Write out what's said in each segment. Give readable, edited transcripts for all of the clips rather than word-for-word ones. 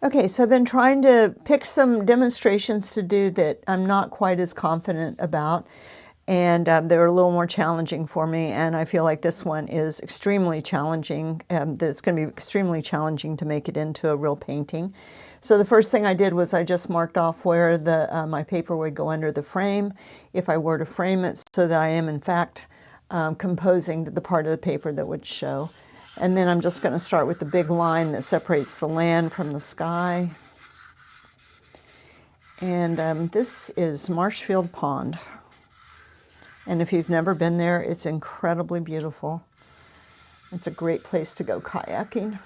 Okay, so I've been trying to pick some demonstrations to do that I'm not quite as confident about, and they're a little more challenging for me, and I feel like this one is extremely challenging, that it's going to be extremely challenging to make it into a real painting. So the first thing I did was I just marked off where my paper would go under the frame if I were to frame it, so that I am in fact composing the part of the paper that would show. And then I'm just going to start with the big line that separates the land from the sky. And this is Marshfield Pond. And if you've never been there, it's incredibly beautiful. It's a great place to go kayaking.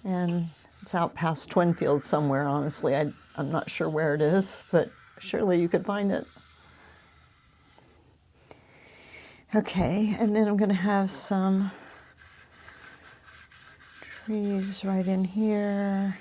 And it's out past Twinfield somewhere, honestly. I'm not sure where it is, but surely you could find it. Okay, and then I'm going to have some trees right in here.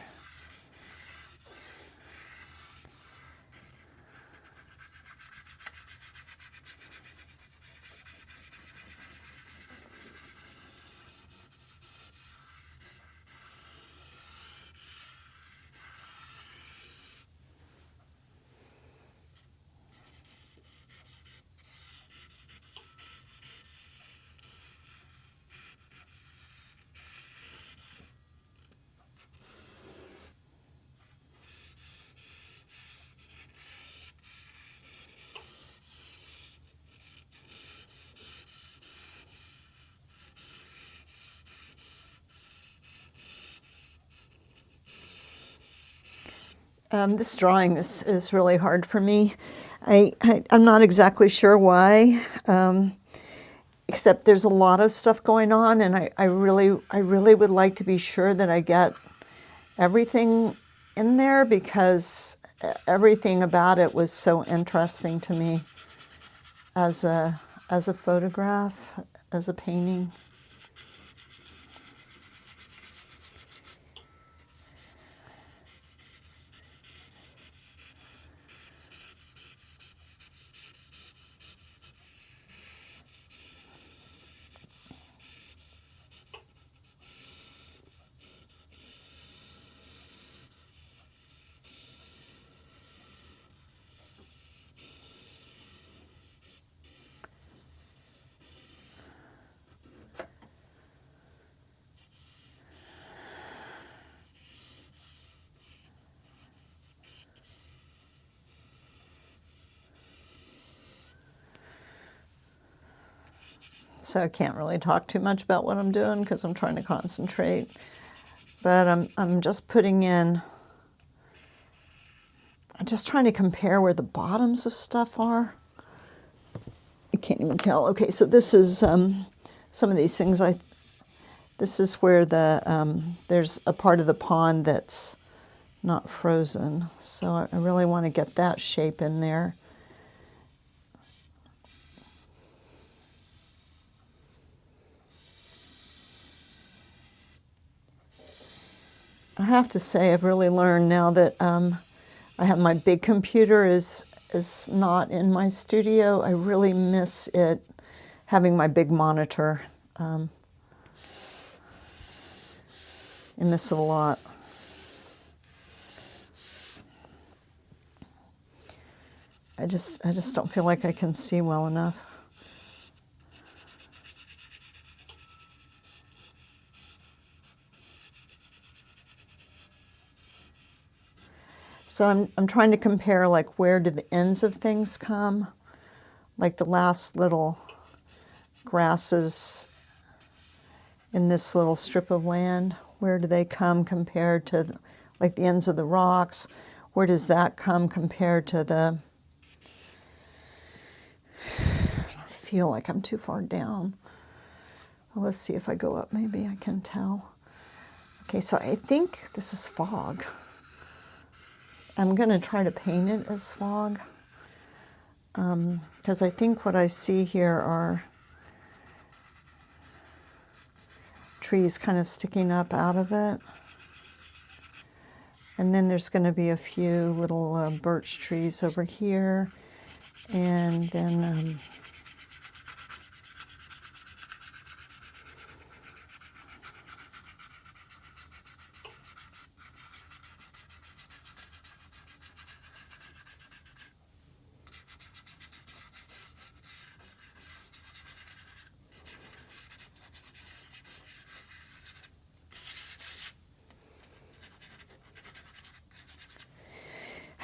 This drawing is really hard for me. I'm not exactly sure why, except there's a lot of stuff going on, and I really would like to be sure that I get everything in there, because everything about it was so interesting to me as a photograph, as a painting. So I can't really talk too much about what I'm doing because I'm trying to concentrate. But I'm just putting in, I'm just trying to compare where the bottoms of stuff are. I can't even tell. Okay, so this is some of these things. This is where there's a part of the pond that's not frozen. So I really want to get that shape in there. I have to say, I've really learned now that I have my big computer is not in my studio. I really miss it, having my big monitor. I miss it a lot. I just don't feel like I can see well enough. So I'm trying to compare, like, where do the ends of things come? Like the last little grasses in this little strip of land, where do they come compared to, like, the ends of the rocks? Where does that come compared to the, I feel like I'm too far down. Well, let's see if I go up, maybe I can tell. Okay, so I think this is fog. I'm going to try to paint it as fog, because I think what I see here are trees kind of sticking up out of it. And then there's going to be a few little birch trees over here. And then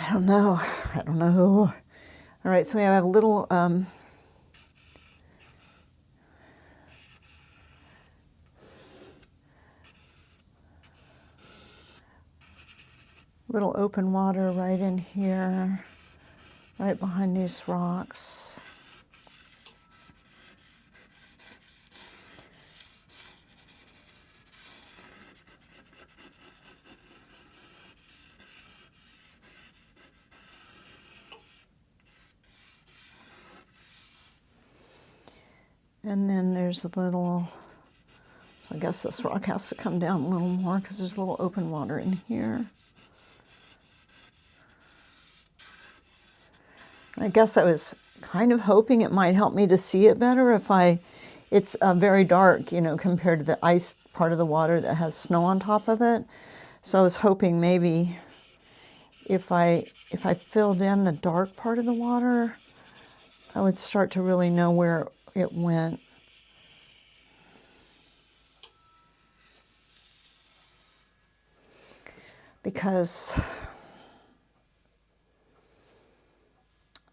I don't know. I don't know. All right, so we have a little little open water right in here, right behind these rocks. And then there's a little, so I guess this rock has to come down a little more because there's a little open water in here. I guess I was kind of hoping it might help me to see it better if it's very dark, you know, compared to the ice part of the water that has snow on top of it. So I was hoping maybe if I filled in the dark part of the water, I would start to really know where it went. Because it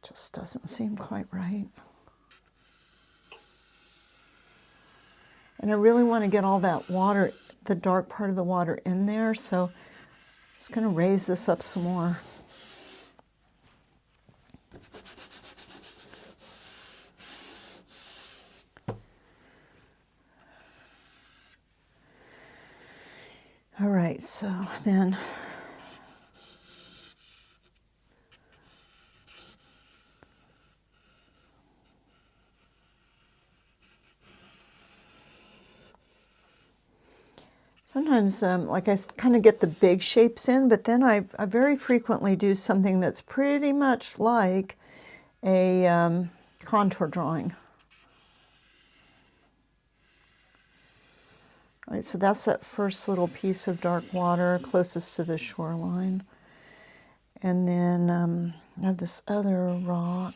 just doesn't seem quite right. And I really want to get all that water, the dark part of the water in there, so I'm just going to raise this up some more. All right, so then sometimes like I kind of get the big shapes in, but then I very frequently do something that's pretty much like a contour drawing. All right, so that's that first little piece of dark water closest to the shoreline. And then I have this other rock.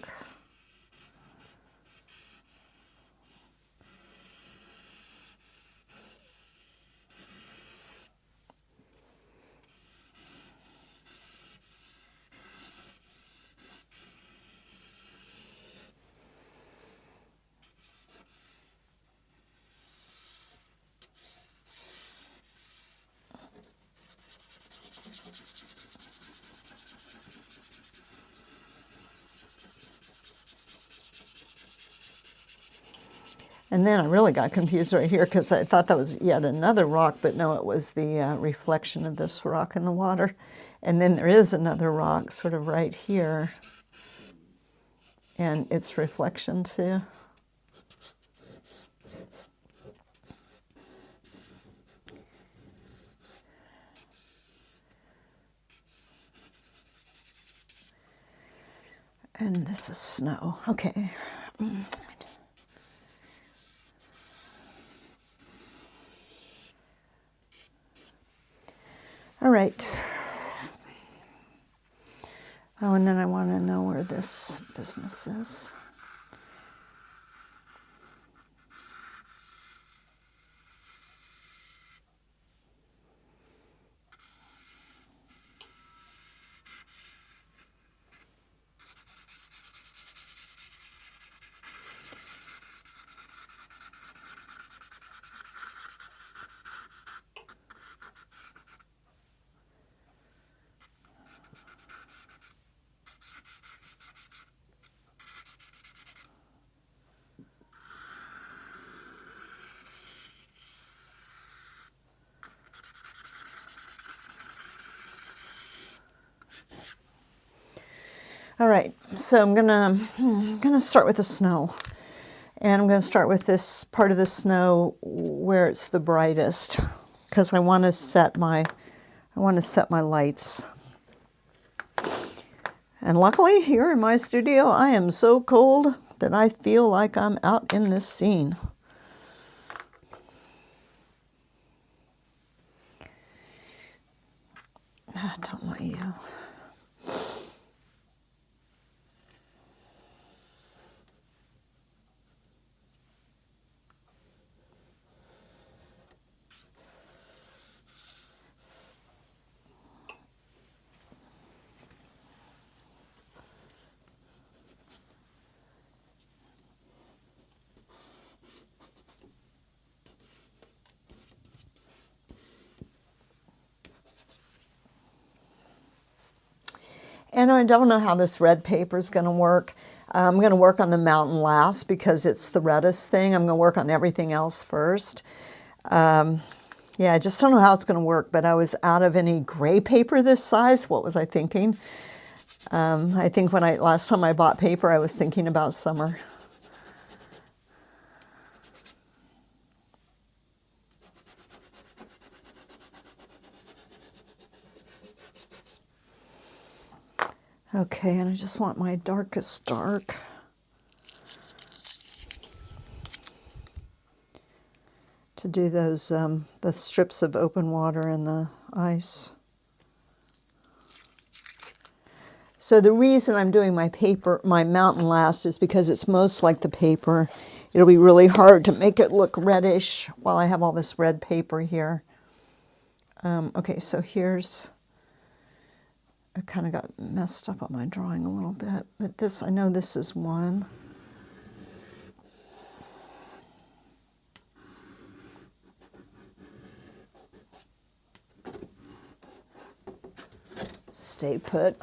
And then I really got confused right here because I thought that was yet another rock, but no, it was the reflection of this rock in the water. And then there is another rock sort of right here, and its reflection too. And this is snow. Okay. All right. Oh, and then I want to know where this business is. All right, so I'm gonna start with the snow, and I'm gonna start with this part of the snow where it's the brightest, because I want to set my lights. And luckily, here in my studio, I am so cold that I feel like I'm out in this scene. I don't want you. And I don't know how this red paper is going to work. I'm going to work on the mountain last because it's the reddest thing. I'm going to work on everything else first. Yeah, I just don't know how it's going to work, but I was out of any gray paper this size. What was I thinking? I think when last time I bought paper, I was thinking about summer. Okay, and I just want my darkest dark. To do those, the strips of open water in the ice. So the reason I'm doing my paper, my mountain last, is because it's most like the paper. It'll be really hard to make it look reddish while I have all this red paper here. Okay, so here's, I kind of got messed up on my drawing a little bit, but this, I know this is one. Stay put.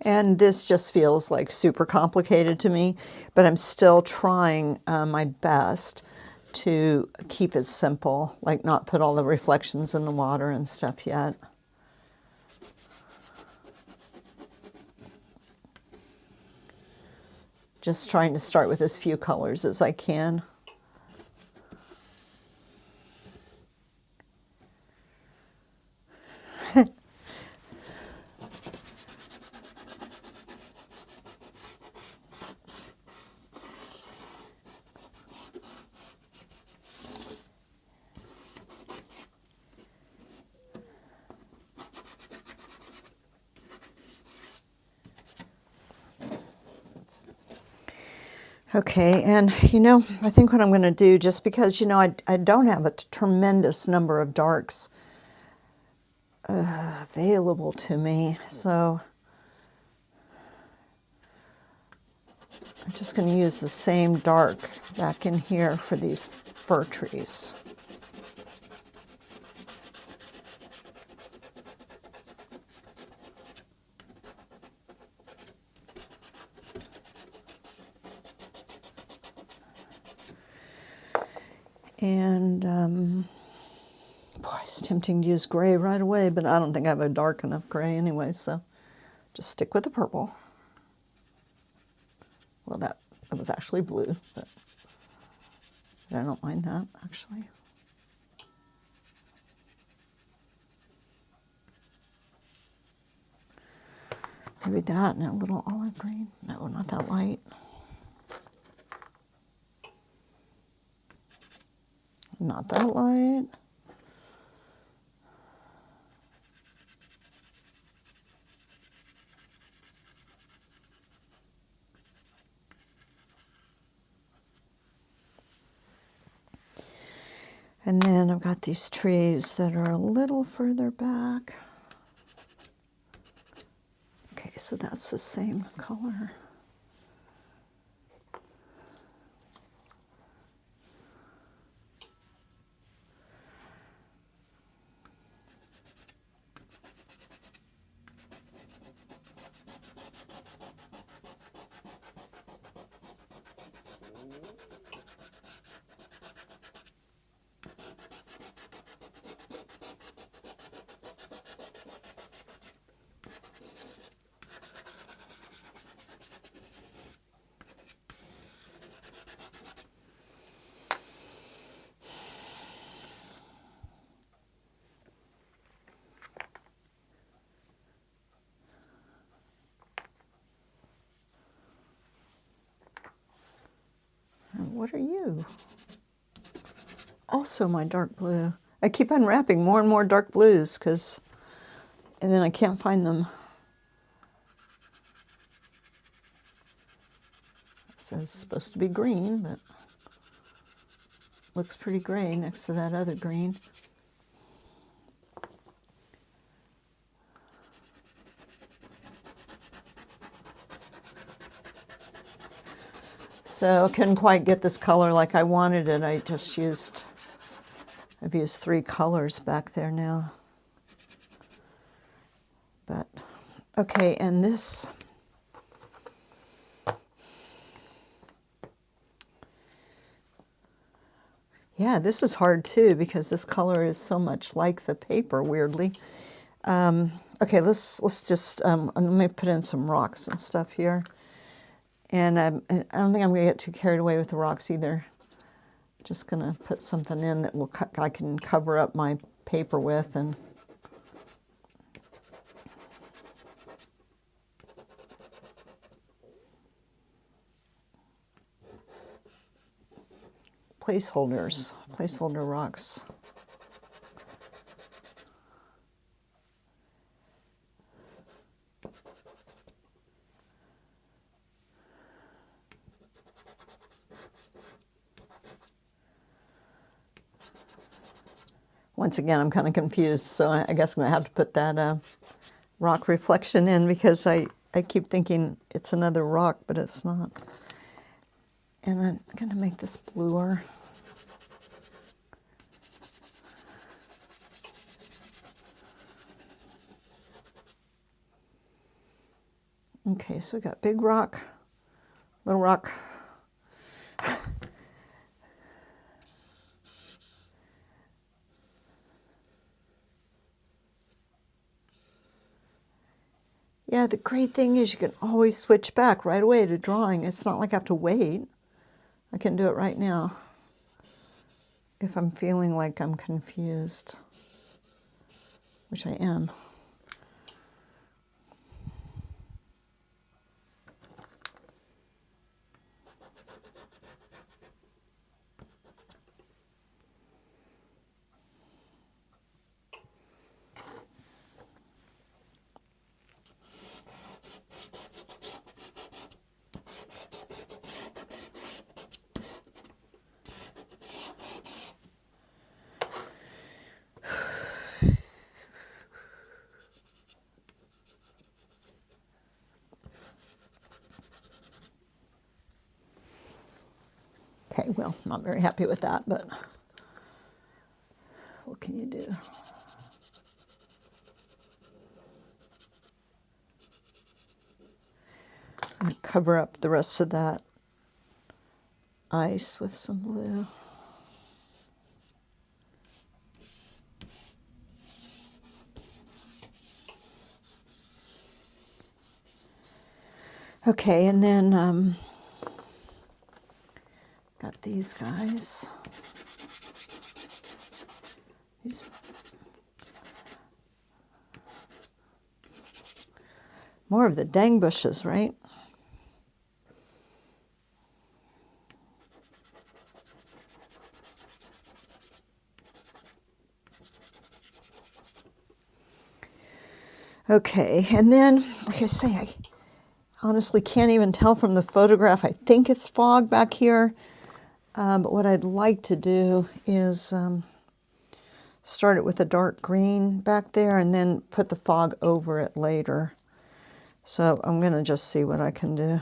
And this just feels like super complicated to me, but I'm still trying my best to keep it simple, like not put all the reflections in the water and stuff yet. Just trying to start with as few colors as I can. Okay, and you know, I think what I'm going to do, just because, you know, I don't have a tremendous number of darks available to me, so I'm just going to use the same dark back in here for these fir trees. And, boy, it's tempting to use gray right away, but I don't think I have a dark enough gray anyway, so just stick with the purple. Well, that was actually blue, but I don't mind that, actually. Maybe that and a little olive green. No, not that light. Not that light. And then I've got these trees that are a little further back. Okay, so that's the same color. what are you? Also my dark blue. I keep unwrapping more and more dark blues and then I can't find them. It says it's supposed to be green, but looks pretty gray next to that other green. So I couldn't quite get this color like I wanted it. I've used 3 colors back there now. But, okay, and this, yeah, this is hard too because this color is so much like the paper, weirdly. Okay, let's just, let me put in some rocks and stuff here. And I don't think I'm going to get too carried away with the rocks either. Just going to put something in that I can cover up my paper with. And placeholder rocks. Once again, I'm kind of confused, so I guess I'm going to have to put that rock reflection in because I keep thinking it's another rock, but it's not. And I'm going to make this bluer. Okay, so we got big rock, little rock. Yeah, the great thing is you can always switch back right away to drawing. It's not like I have to wait. I can do it right now if I'm feeling like I'm confused, which I am. Okay, well, not very happy with that, but what can you do? I'm going to cover up the rest of that ice with some blue. Okay, and then got these guys. These more of the dang bushes, right? Okay, and then, like I say, I honestly can't even tell from the photograph. I think it's fog back here, but what I'd like to do is start it with a dark green back there and then put the fog over it later. So I'm going to just see what I can do.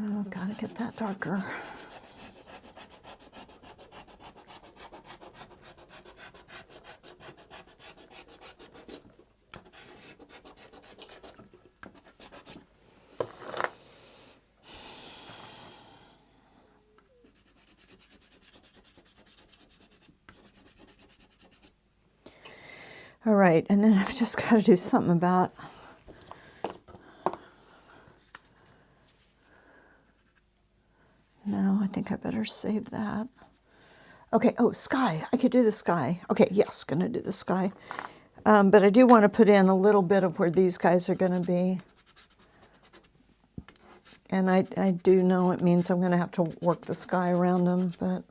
Oh, gotta get that darker. All right, and then I've just got to do something about think I better save that. Okay, oh, sky. I could do the sky. Okay, yes, going to do the sky. But I do want to put in a little bit of where these guys are going to be. And I do know it means I'm going to have to work the sky around them, but...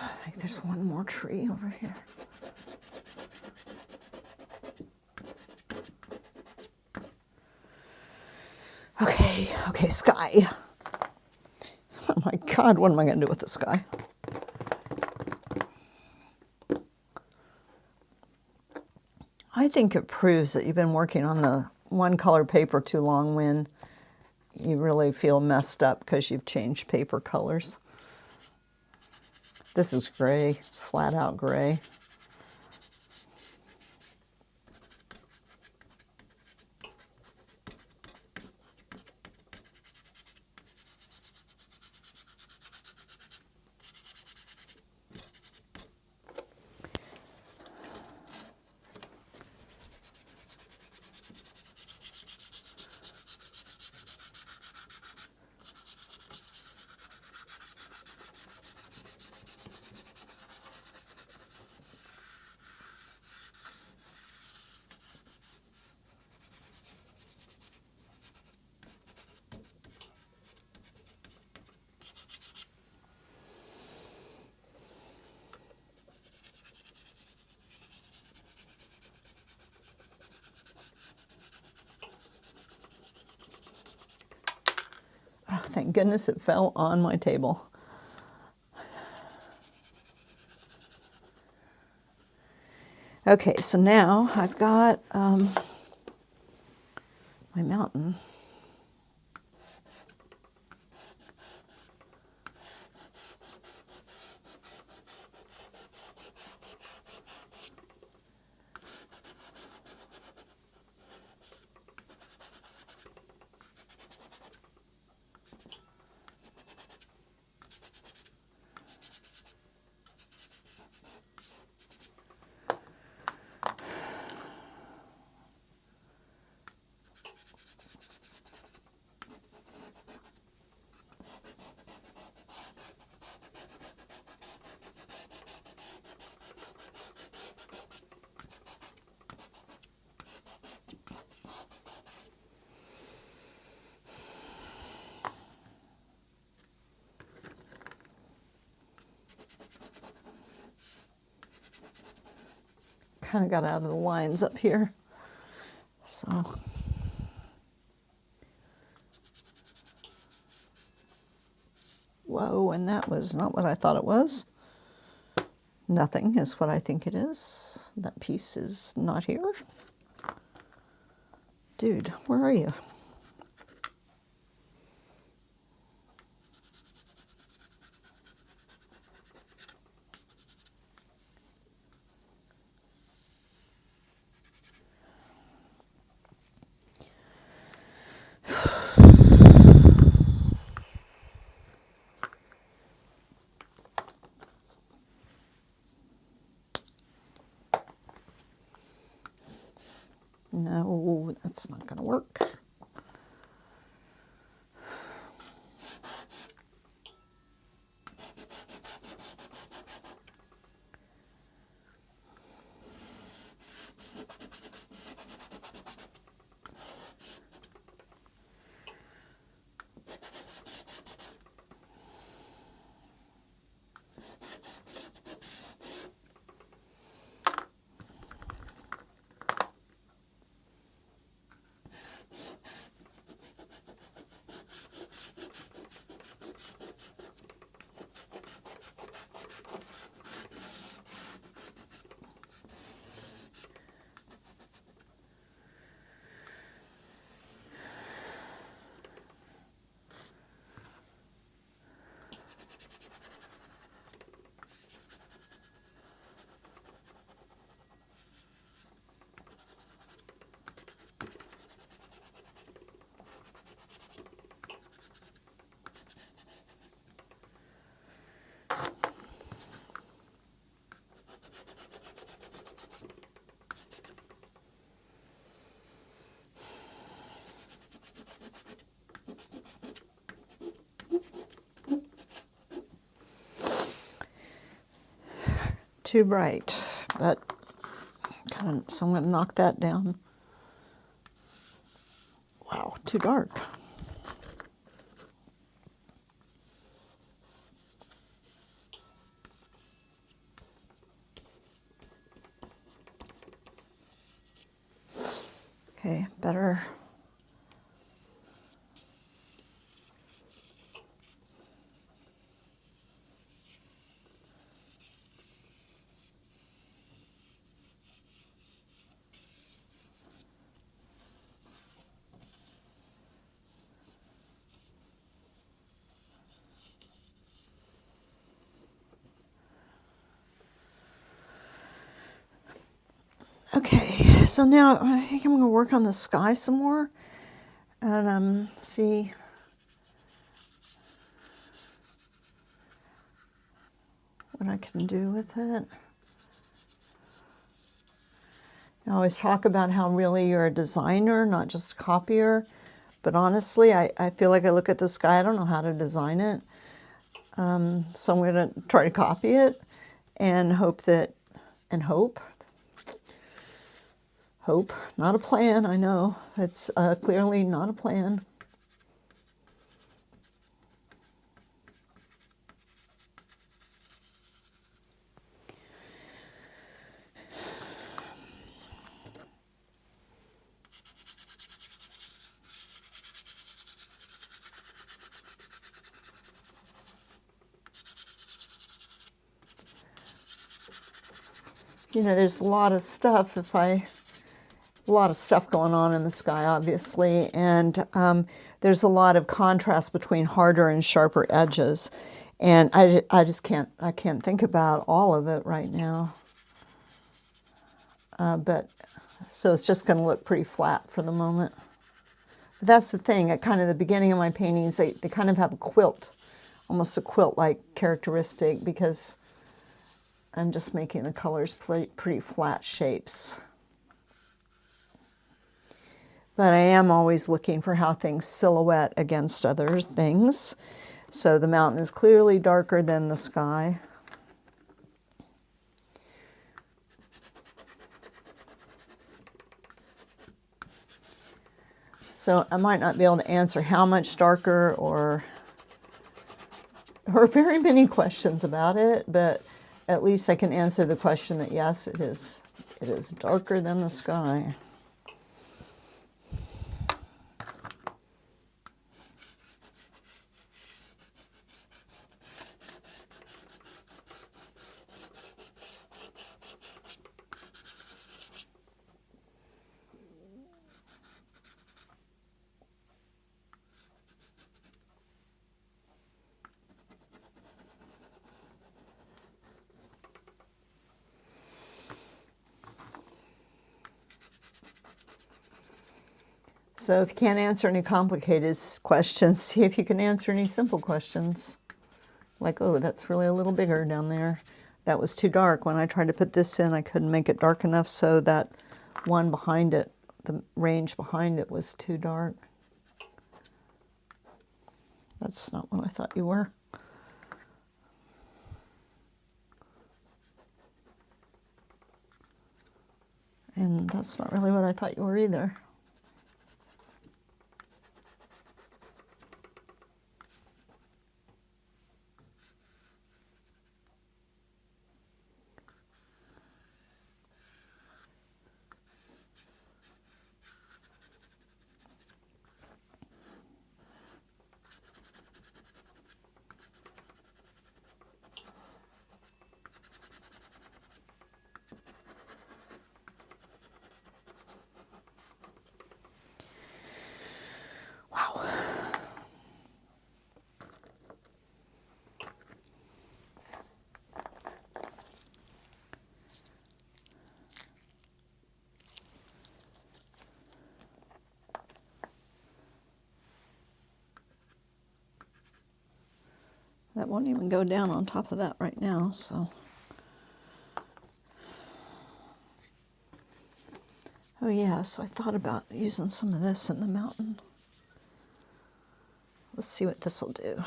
I think there's one more tree over here. Okay, sky. Oh my God, what am I going to do with the sky? I think it proves that you've been working on the one color paper too long when you really feel messed up because you've changed paper colors. This is gray, flat out gray. Oh, thank goodness it fell on my table. Okay, so now I've got my mountain. Kind of got out of the lines up here. So whoa, and that was not what I thought it was. Nothing is what I think it is. That piece is not here. Dude, where are you? No, that's not going to work. too bright, but so I'm going to knock that down. Wow, too dark. Okay, better. Okay, so now I think I'm going to work on the sky some more and see what I can do with it. I always talk about how really you're a designer, not just a copier, but honestly, I feel like I look at the sky, I don't know how to design it, so I'm going to try to copy it and hope, not a plan, I know. It's clearly not a plan. You know, there's a lot of stuff going on in the sky, obviously, and there's a lot of contrast between harder and sharper edges, and I just can't think about all of it right now. So it's just going to look pretty flat for the moment. But that's the thing. At kind of the beginning of my paintings, they kind of have a quilt, almost a quilt-like characteristic, because I'm just making the colors pretty flat shapes. But I am always looking for how things silhouette against other things. So the mountain is clearly darker than the sky. So I might not be able to answer how much darker or very many questions about it, but at least I can answer the question that yes, it is darker than the sky. So if you can't answer any complicated questions, see if you can answer any simple questions. Like, oh, that's really a little bigger down there. That was too dark. When I tried to put this in, I couldn't make it dark enough so that one behind it, the range behind it, was too dark. That's not what I thought you were. And that's not really what I thought you were either. Wow. That won't even go down on top of that right now, so. Oh yeah, so I thought about using some of this in the mountain. Let's see what this will do.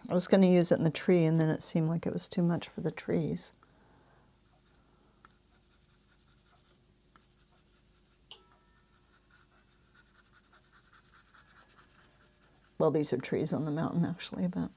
I was going to use it in the tree, and then it seemed like it was too much for the trees. Well, these are trees on the mountain actually, but.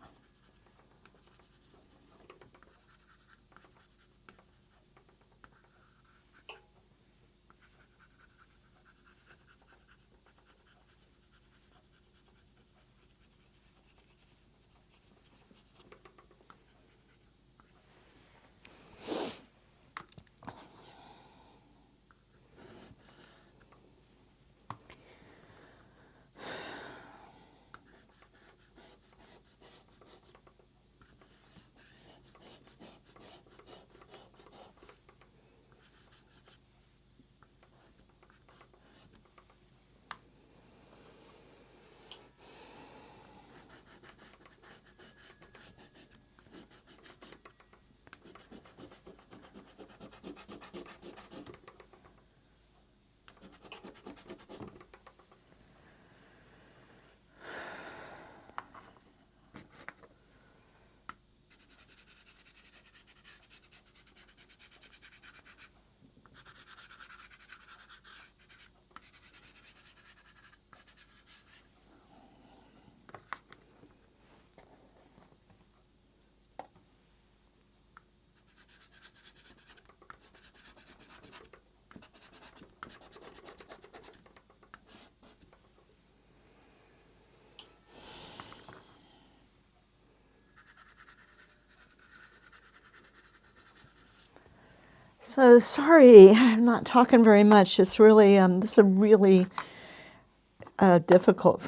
So sorry, I'm not talking very much. It's really, this is a really difficult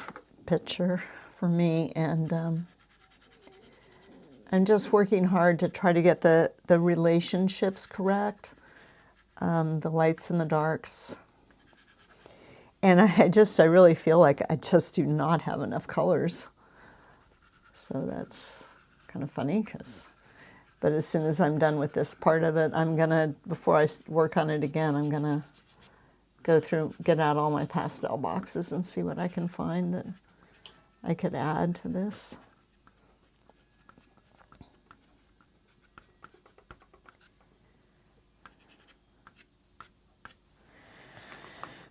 picture for me, and I'm just working hard to try to get the relationships correct, the lights and the darks. And I really feel like I just do not have enough colors. So that's kind of funny, but as soon as I'm done with this part of it, I'm gonna, before I work on it again, I'm gonna go through, get out all my pastel boxes and see what I can find that I could add to this.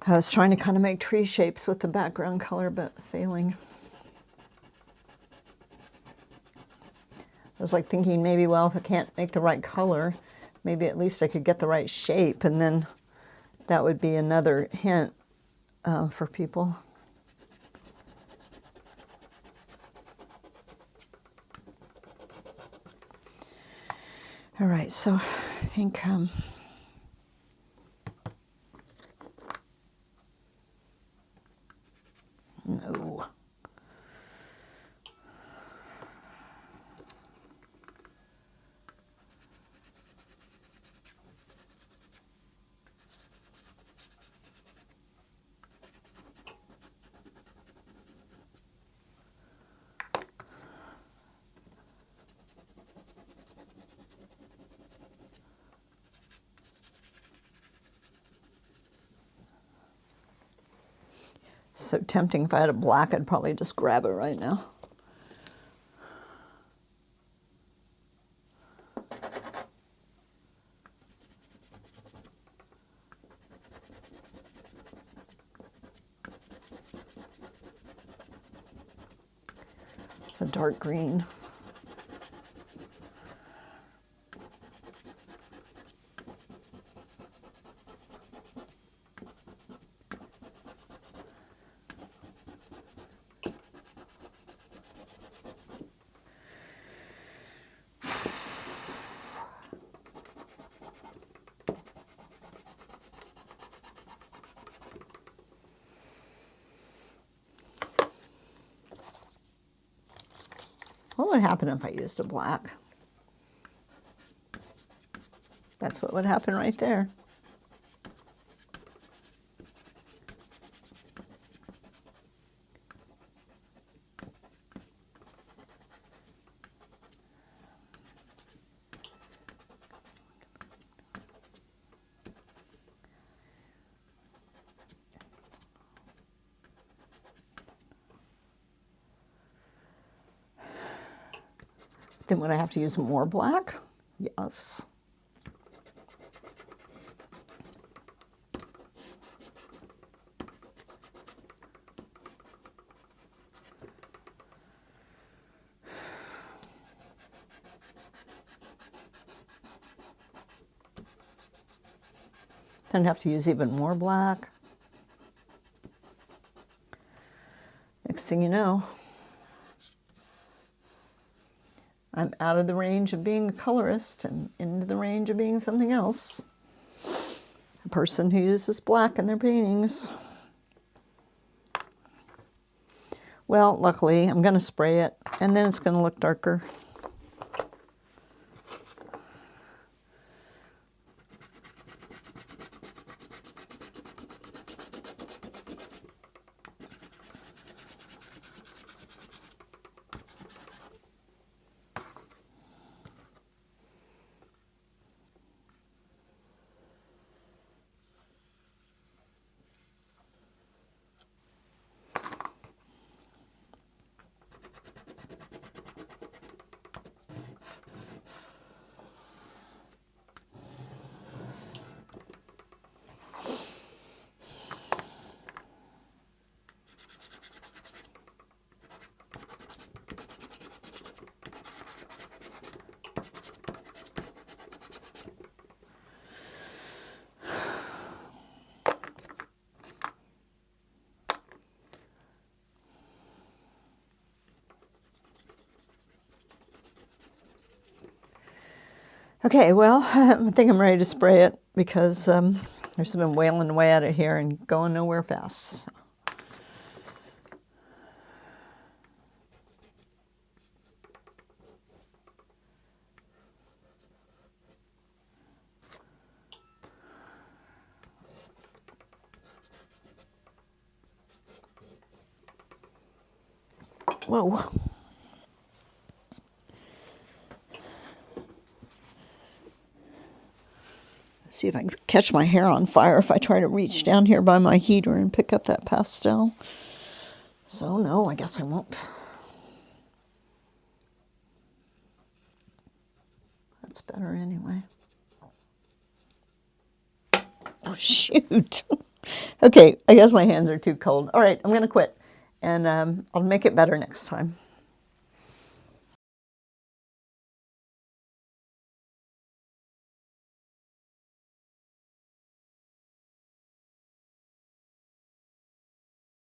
I was trying to kind of make tree shapes with the background color, but failing. I was like thinking maybe, well, if I can't make the right color, maybe at least I could get the right shape, and then that would be another hint for people. All right, so I think no. So tempting. If I had a black, I'd probably just grab it right now. It's a dark green. What would happen if I used a black? That's what would happen right there. Then would I have to use more black? Yes. Then have to use even more black. Next thing you know, I'm out of the range of being a colorist and into the range of being something else. A person who uses black in their paintings. Well, luckily, I'm going to spray it, and then it's going to look darker. Okay, well, I think I'm ready to spray it because there's been wailing away at it here and going nowhere fast. Whoa. See if I can catch my hair on fire if I try to reach down here by my heater and pick up that pastel. So no, I guess I won't. That's better anyway. Oh, shoot. Okay, I guess my hands are too cold. All right, I'm going to quit, and I'll make it better next time.